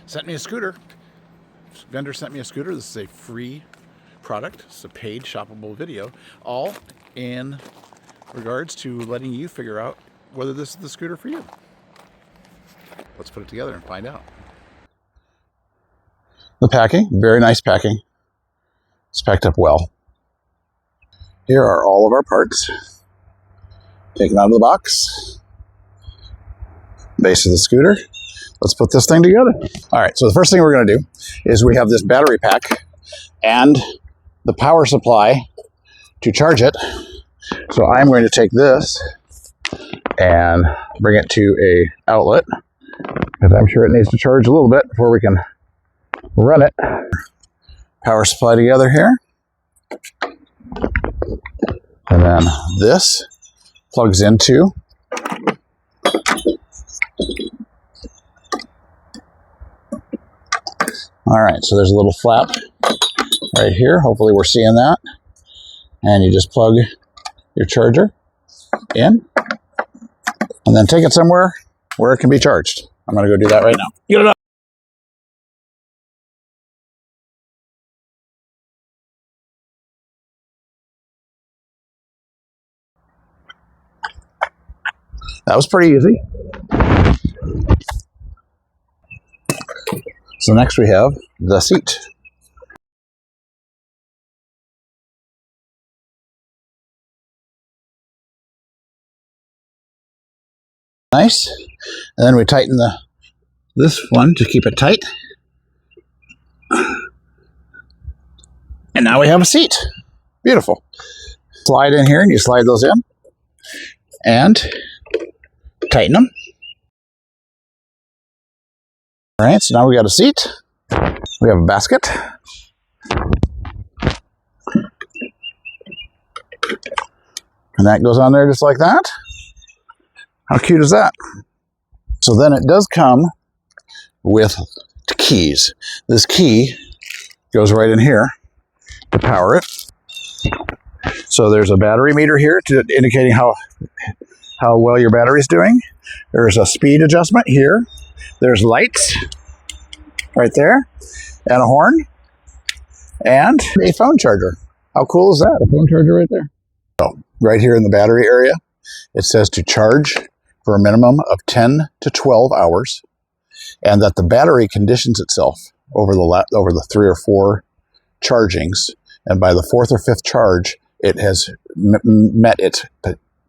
sent me a scooter. Vendor sent me a scooter. This is a free product. It's a paid shoppable video, all in regards to letting you figure out whether this is the scooter for you. Let's put it together and find out. The packing, very nice packing. It's packed up well. Here are all of our parts. Taken out of the box. Base of the scooter. Let's put this thing together. All right, so the first thing we're going to do is we have this battery pack and the power supply to charge it. So I'm going to take this and bring it to a outlet, because I'm sure it needs to charge a little bit before we can run it. Power supply together here. And then this plugs into all right, so there's a little flap right here. Hopefully we're seeing that. And you just plug your charger in and then take it somewhere where it can be charged. I'm going to go do that right now. Get it up. That was pretty easy. So next we have the seat. Nice. And then we tighten this one to keep it tight. And now we have a seat. Beautiful. Slide in here and you slide those in and tighten them. All right, so now we got a seat. We have a basket. And that goes on there just like that. How cute is that? So then it does come with keys. This key goes right in here to power it. So there's a battery meter here indicating how well your battery is doing. There's a speed adjustment here. There's lights right there, and a horn, and a phone charger. How cool is that? A phone charger right there. So right here in the battery area, it says to charge for a minimum of 10 to 12 hours, and that the battery conditions itself over the 3 or 4 chargings, and by the 4th or 5th charge, it has met its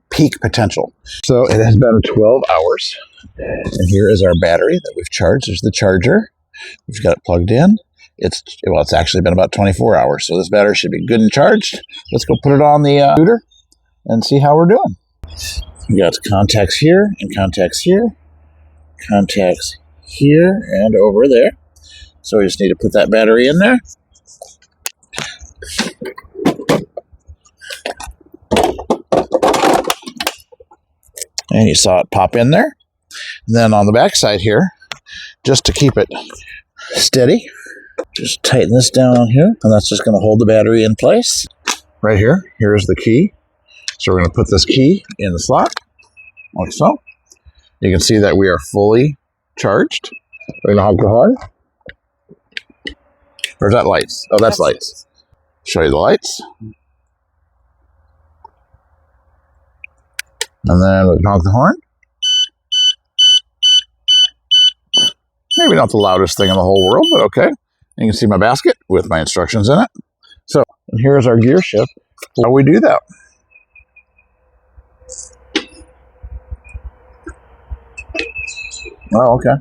peak potential. So it has been 12 hours, and here is our battery that we've charged. There's the charger. We've got it plugged in. It's actually been about 24 hours, so this battery should be good and charged. Let's go put it on the scooter and see how we're doing. We got contacts here and contacts here, contacts here and over there. So we just need to put that battery in there. And you saw it pop in there. And then on the back side here, just to keep it steady, just tighten this down on here, and that's just going to hold the battery in place. Right here, here's the key. So we're going to put this key in the slot, like so. You can see that we are fully charged. We're going to honk the horn. Or is that lights? Oh, that's lights. Show you the lights. And then we can honk the horn. Maybe not the loudest thing in the whole world, but okay. And you can see my basket with my instructions in it. So, and here's our gear shift. How do we do that? Oh, okay.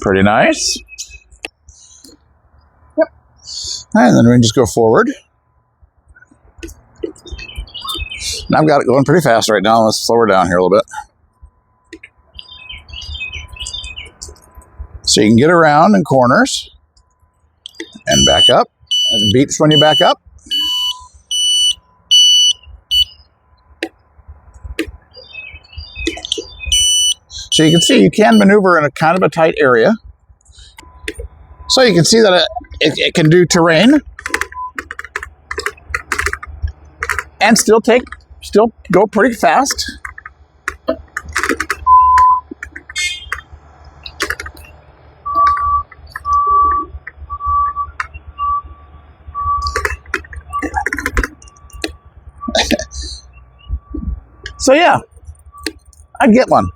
Pretty nice. Yep. And then we can just go forward. And I've got it going pretty fast right now. Let's slow her down here a little bit. So you can get around in corners and back up. And beeps when you back up. So you can see you can maneuver in a kind of a tight area. So you can see that it can do terrain. and still go pretty fast. So yeah, I'd get one.